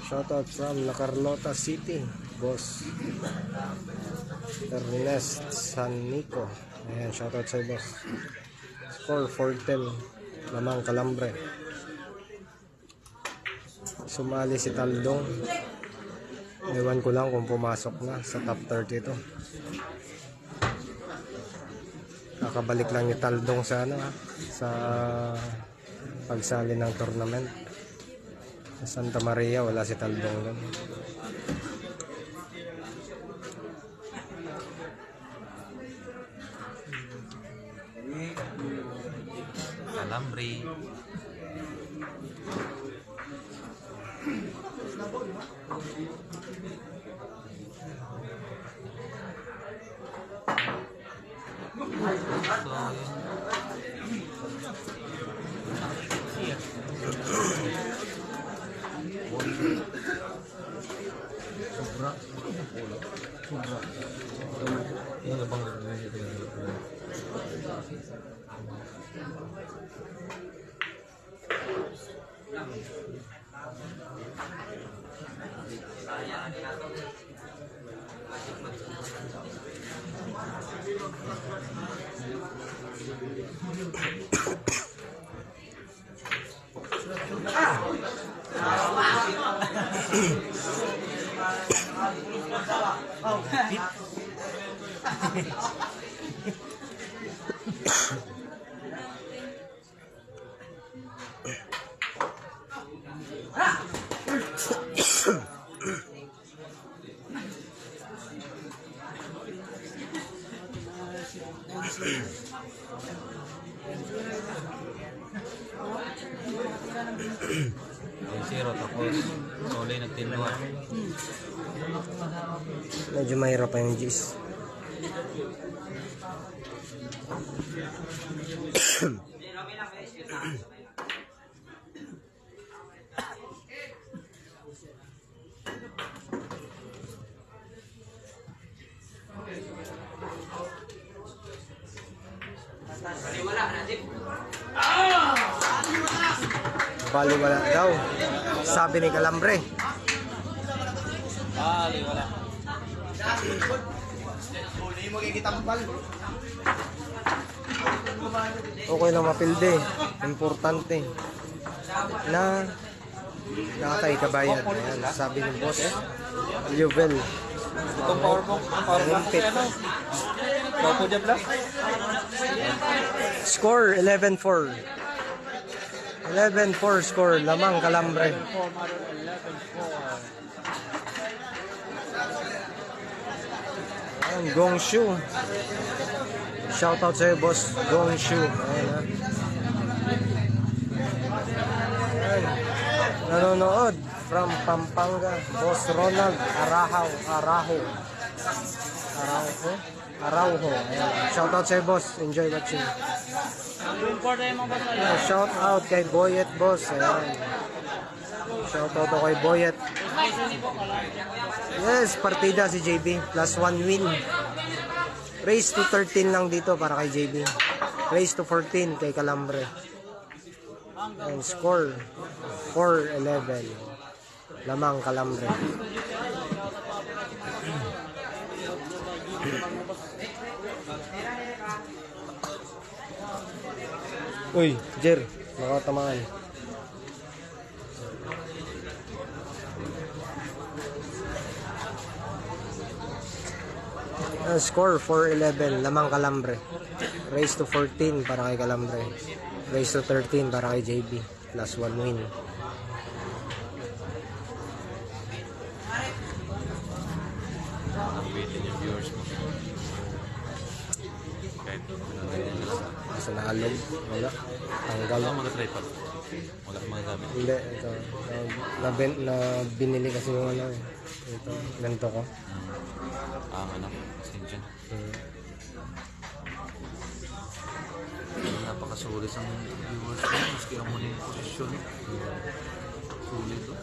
Shoutout from La Carlota City, Boss Ernest San Nico. Ayan, shoutout sa boss. Score 4-10 lamang Calambre. Sumali si Taldong. Ewan ko lang kung pumasok na sa top 30 to. Kakabalik lang ni Taldong sa sa pagsali ng tournament. Sa Santa Maria wala si Taldong doon. Calambre. Zero tapos solay nagtinuwa. Medyo mahirap pa yung G's. Baliwala daw, sabi ni Calambre. Wala. Okay lang mapilde, importante na nakatay kabayan. Ayan, sabi ng boss Yuvel. Itong power bank, Limpit. Popo dyan lang. Score 11-4. 11-4 score, lamang Calambre. Ayan, Gongshu. Shoutout sa'yo, boss Gongshu. Ayan, ha. Ayan. Nanonood from Pampanga, boss Ronald Araujo. Ayan. Shoutout sa'yo, boss. Enjoy watching. Ayan, shout out kay Boyet, boss. Ayan. Shout out kay Boyet. Yes, partida si JB. Plus 1 win. Race to 13 lang dito para kay JB. Race to 14 kay Calambre. And score 4-11. Lamang Calambre. Uy, Jer, nakatamaan. Score 4-11, lamang Calambre. Race to 14 para kay Calambre. Race to 13 para kay JB. Plus 1 win. Nabitin yung viewers mo. Kahit Sa naalog, wala. Tanggal. wala mag-try pa. Wala magagamit. Hindi, ito. Na binili kasi yung ano eh. Ito, ganito ko. Ano? Pasensya. Napakasulit ang viewers ko. Maski ang muling posisyon. Sulit to.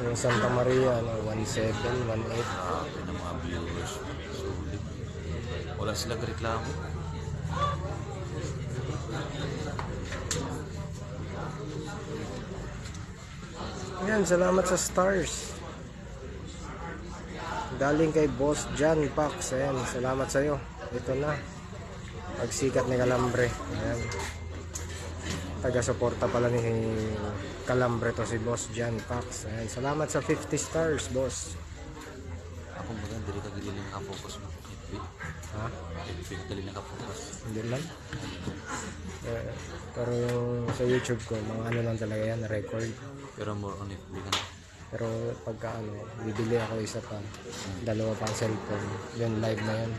Yung Santa Maria, 1.7, 1.8. Grabe ng mga viewers. Sulit. Wala sila reklamo. Ayan, salamat sa stars. Galing kay Boss John Pax. Ayan, salamat sa iyo. Ito na. Pagsikat ni Calambre. Ayan. Taga-suporta pala ni Calambre to si Boss John Pax. Ayan, salamat sa 50 stars, boss. Ako baga, hindi ka gili nakapokus mo. FB. Ha? FB ka gili nakapokus. Hindi lang. Pero yung sa YouTube ko, mga ano lang talaga yan, record. Pero more on FB ka na. Pero pagka ano, bibili ako isa pa, dalawa pang cellphone, yun live na yun.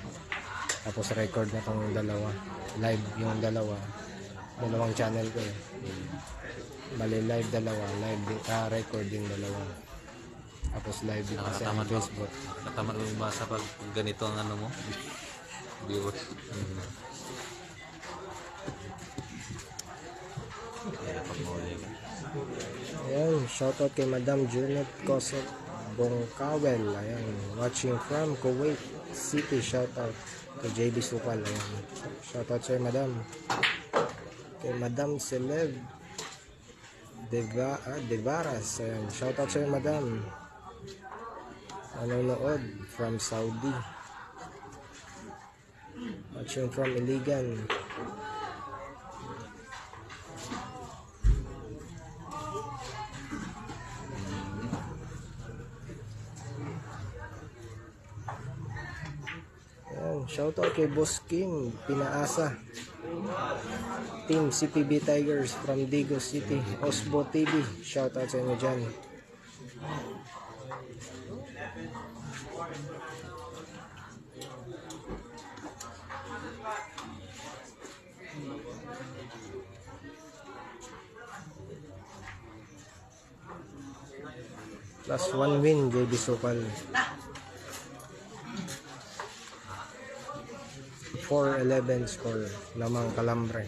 Tapos record na tong dalawa, live yung dalawang channel ko eh. Bali live dalawa, record yung dalawa. Tapos live yung sa Nakataman mo. Facebook. Nakataman mo yung basa pag ganito ang ano mo. Viewers. Kaya pag muli ka. Ayan, shoutout kay Madam Junet Kosot Bongkawel. Ayan, watching from Kuwait City. Shoutout kay JB Sukal. Ayan, shoutout sa'yo, Madam. Kay Madam Celeb Devaras. Ayan, shoutout sa'yo, Madam. Nanonood from Saudi. Watching from Iligan. Shoutout kay Boss Kim Pinaasa, Team CPB Tigers from Digo City, Osbo TV. Shoutout sa inyo dyan. Plus 1 win, JB Sukal. 4-11 score. Lamang Calambre.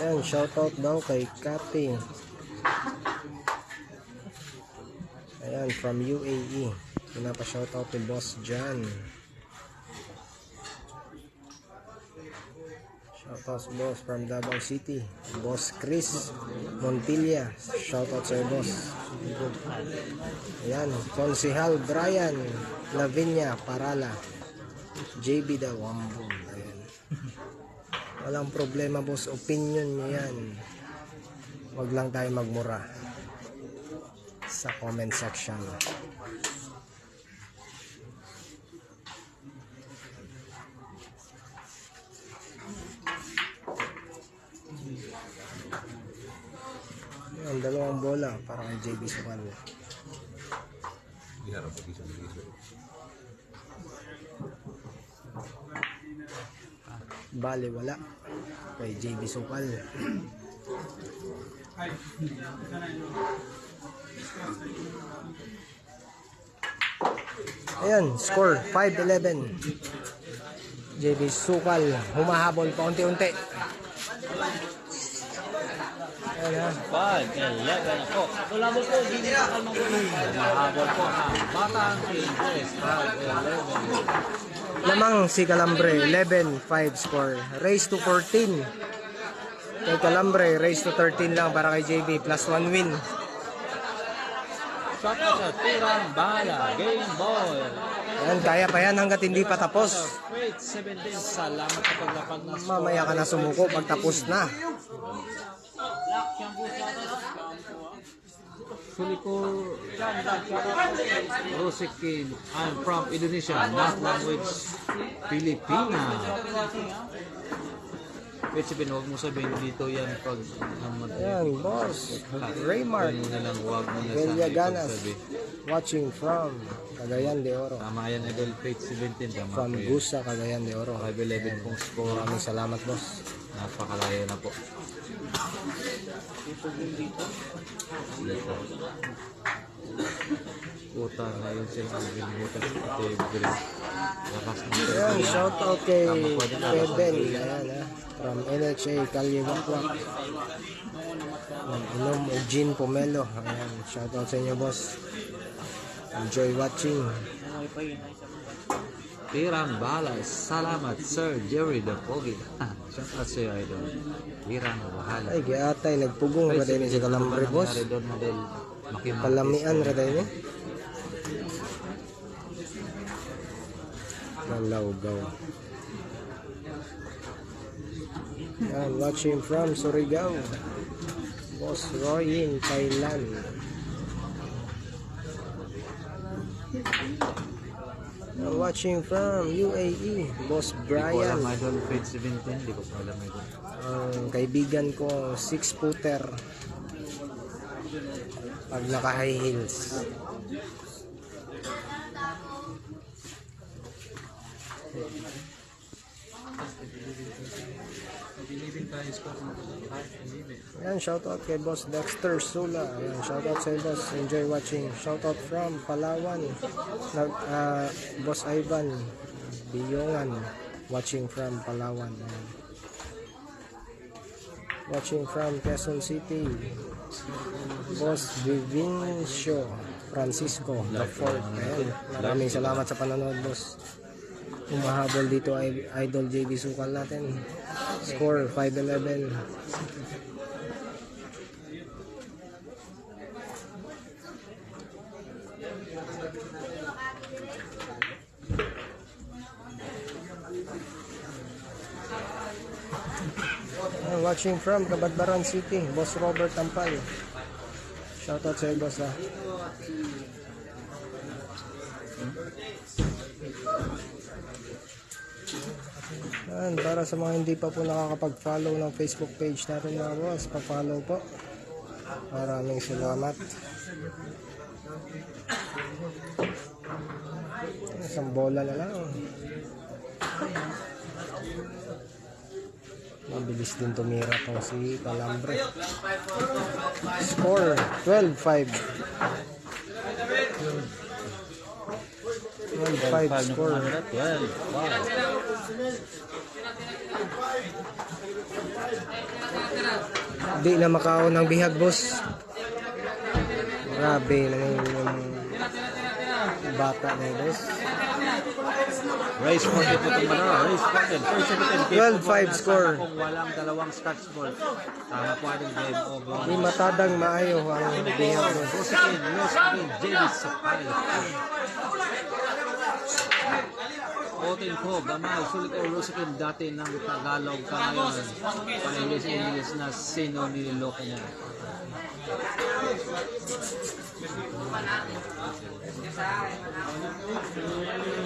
Ayan, shoutout daw kay Kati. Ayan, from UAE. Pinapa-shoutout to Boss John. Shoutout boss from Davao City. Boss Chris Montilla. Shoutout sa'yo, boss. Ayan, Konsehal Brian Lavinia Parala. JB daw, Wambong. Ayan. Walang problema, boss. Opinion nyo yan. Wag lang tayo magmura sa comment section. Ayan, dalawang bola para kay JB Sukal. Bale, wala kay JB Sukal. Ayan, score 5-11. JB Sukal humahabol paunti-unti. Ayan, 5-11 ako. Tulabot po, hindi na kalmaguloy. Mahabol po na Batang Pilipinas. 5-11. lamang si Calambre, 11-5 score. Race to 14. Kay Calambre, race to 13 lang para kay JB. Plus 1 win. Shot out sa Tirang Bala. Game Boy. Ayan, kaya pa yan hanggat hindi pa tapos. Wait, 17. Salamat sa paglapag na score. Mamaya ka na sumuko pag tapos na. Suliko Rosikin. I'm from Indonesia. Not language Filipina. Wait, sabihin, huwag mo sabihin dito yan pag Ayan, boss. Raymar Huwag mo na lang, huwag mo na sa Villaganas. sabi. Watching from Cagayan de Oro. Tama yan, Idol Fate 17. Tama From po yun. Gusa, Cagayan de Oro. 5-11 pong score. Maraming salamat, boss. Napakalayo na po. Puta na yun sila ang binibutan sa Ate Green. Lakas ng Ayan, shout out kay Kevin. Ayan, from NHA, Kalyewakwak. Inom o Gin Pomelo. Ayan, shout out sa inyo, boss. Enjoy watching. Tirang Bala. Salamat, Sir Jerry the Pogi. Shout out sa'yo, Idol. Tirang Bahala. Ay, giatay, nagpugong ra din si Calambre, boss. Palamian ra din eh. Malawgaw. Yan, watching from Surigao. Boss Roy in Thailand. Yan, watching from UAE. Boss Di ko alam, Brian. Idol Fate 17. Di ko pa alam, Idol. Ang kaibigan ko, 6-footer. Pag naka-high heels. Ayan, shoutout kay Boss Dexter Sula. Ayan, shoutout sa boss. Enjoy watching. Shoutout from Palawan. Boss Ivan Biyongan. Watching from Palawan. Ayan. Watching from Quezon City. Boss Vivincio Francisco the Fourth. Ayan, maraming salamat sa panonood, boss. Umahabol dito ay Idol JB Sukal natin. Score 5-11. Watching from Cabadbaran City, Boss Robert Tampal. Shoutout sa iyo, boss, ha. And para sa mga hindi pa po nakakapag-follow ng Facebook page natin mga boss, pa-follow po. Maraming salamat. Isang bola na lang. Mabilis din tumira tong si Calambre. Score 12-5. 12-5 score. 12. Wow. Di na makaon ng bihag, boss. Grabe na yung bata na yun, boss. Race 40 po itong manalo. Race 40. First and 12-5 score. Kung walang dalawang scratch ball. Tama po ating game over. Di matadang maayo ang bihag, boss. Rosakin, James sa pile. Otin ko, Gamal, sulit o Rosakin dati ng Tagalog ka ngayon. Pa-English na sino nililoko mo.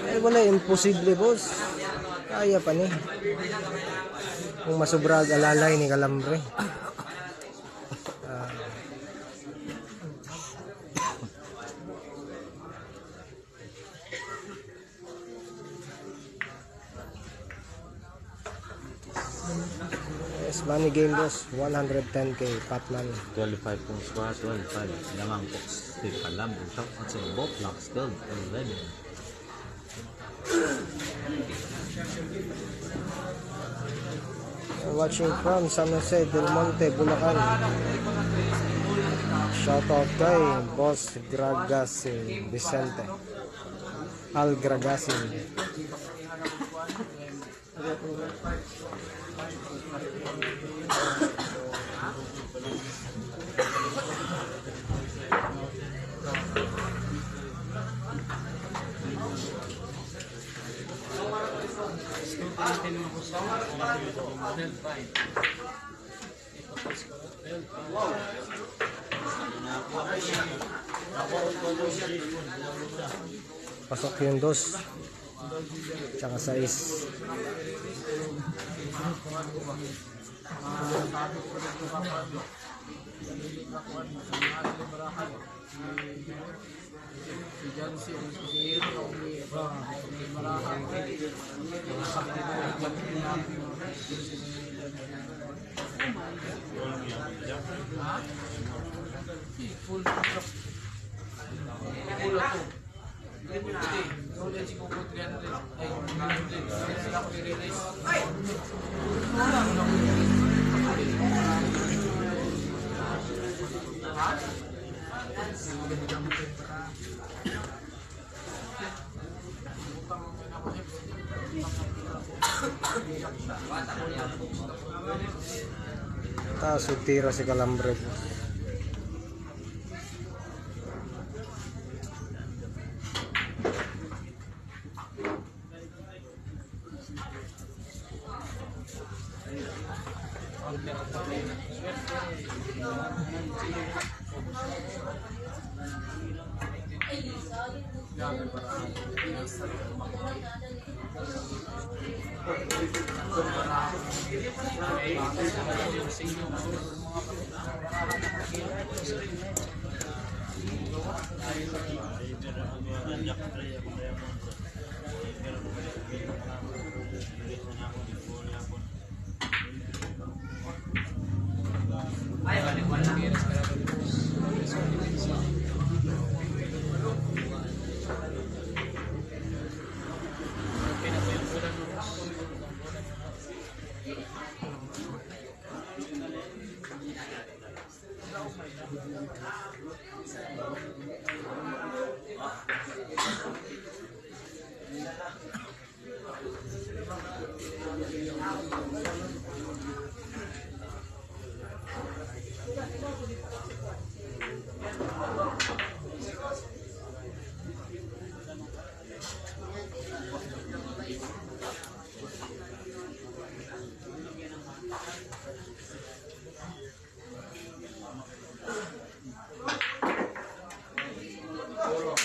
Eh wala, imposible, boss. Kaya pa ni. Kung masubrag alalay ni Calambre. Yes, money game, boss. 110k, Patman. 25 pong score, 12-5. Lamang po. Si Palam, ang top at sa both blocks, 12-11. Watching from San Jose del Monte, Bulacan. Shoutout kay Boss Gragasin Vicente. Al Gragasin. Pasok yung 2 tsaka 6. Taas tira si Calambre.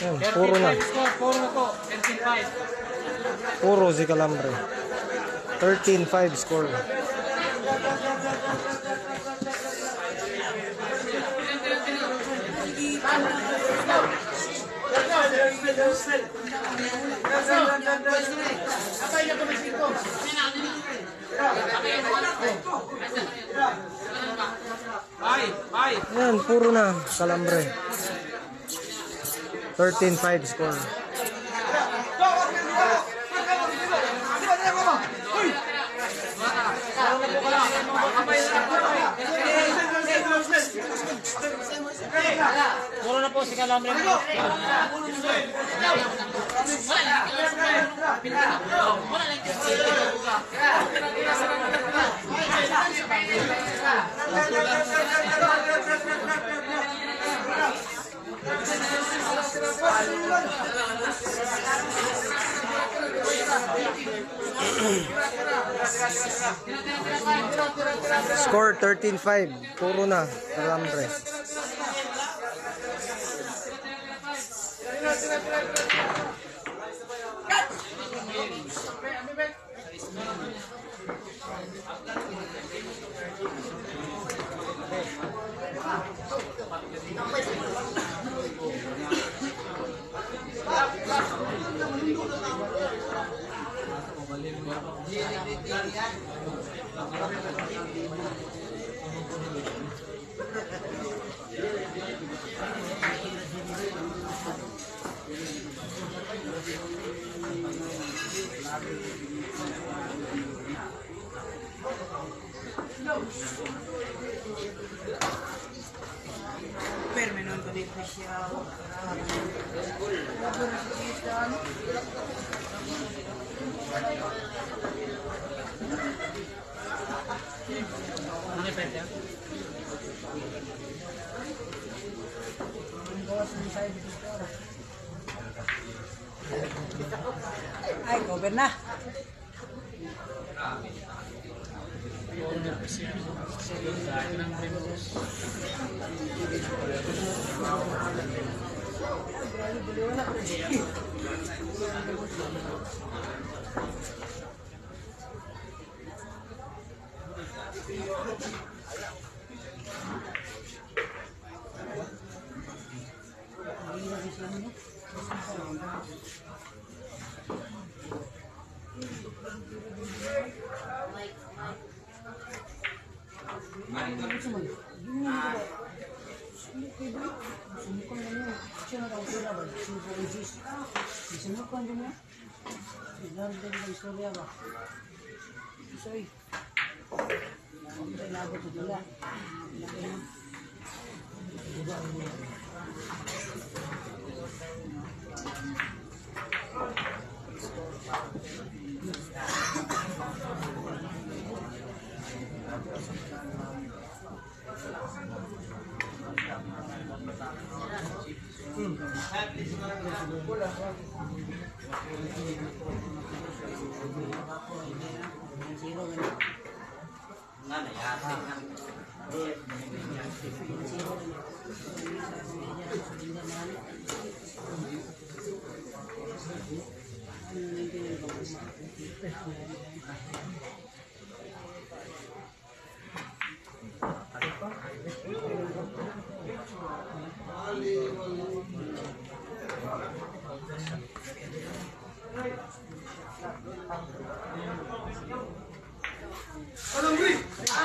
Yan, puro na. Puro na to, 35. Puro si Calambre. 13-5 score. Ayan, puro na kalambre. 13-5 score. Puro na po si Kalambre mo. Score 13-5. Puro na kalambre. Ay, cover na.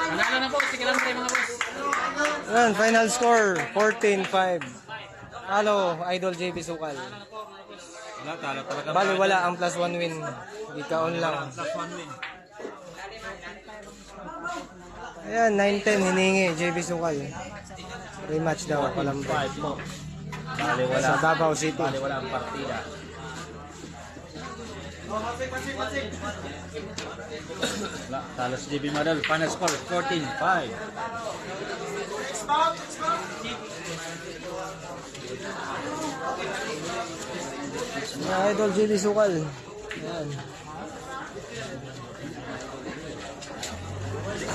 Manalo na po si Kalambre mga boss. Ayan, final score 14-5. Halo, Idol JB Sukal. Wala, talo talaga. Bali wala ang plus 1 win. Ikaon lang. Plus 1 win. Ayan, 9-10 hiningi JB Sukal. Rematch daw, kalambre. 5 po. Bali wala. Sa Davao City. Bali wala ang partida. Wala, talo si JB Madal. Final score 14-5. Yeah, Idol JB Sukal. Ayan.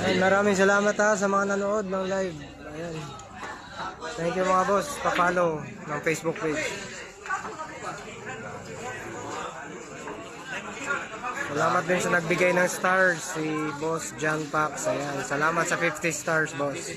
Ayan, maraming salamat ha sa mga nanood ng live. Ayan. Thank you mga boss. Pa-follow ng Facebook page. Salamat din sa nagbigay ng stars, si Boss John Pax. Ayan, salamat sa 50 stars, boss.